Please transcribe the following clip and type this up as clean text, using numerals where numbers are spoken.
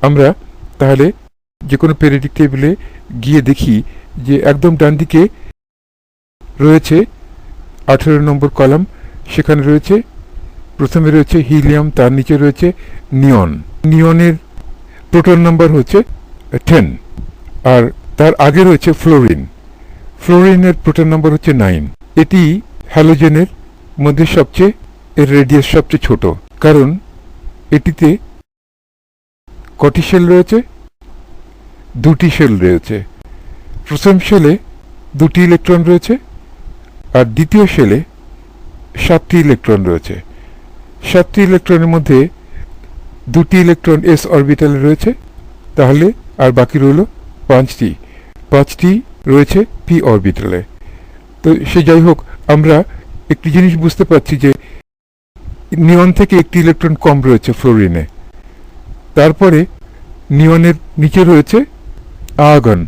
আমরা তাহলে যে কোনো পেরিয়ডিক টেবিলে গিয়ে দেখি যে একদম ডান দিকে রয়েছে 18 নম্বর কলাম। সেখানে রয়েছে প্রথমে রয়েছে হিলিয়াম, তার নিচে রয়েছে নিয়ন। নিয়নের প্রোটন নাম্বার হচ্ছে 10, আর তার আগে রয়েছে ফ্লোরিন। ফ্লোরিনের প্রোটন নাম্বার হচ্ছে 9। এটি হ্যালোজেনের মধ্যে এর রেডিয়াস সবচেয়ে ছোট, কারণ এটিতে কটি শেল রয়েছে? 2টি শেল রয়েছে। প্রথম শেলে 2টি ইলেকট্রন রয়েছে, আর দ্বিতীয় শেলে 7টি ইলেকট্রন রয়েছে। 7টি ইলেকট্রনের মধ্যে 2টি ইলেকট্রন এস অরবিটালে রয়েছে, তাহলে আর বাকি রইল 5টি রয়েছে পি অরবিটালে। তো সে যাই হোক, আমরা একটি জিনিস বুঝতে পারছি যে নিয়ন থেকে একটি ইলেকট্রন কম রয়েছে ফ্লোরিনে। তারপরে নিয়নের নিচে রয়েছে আর্গন।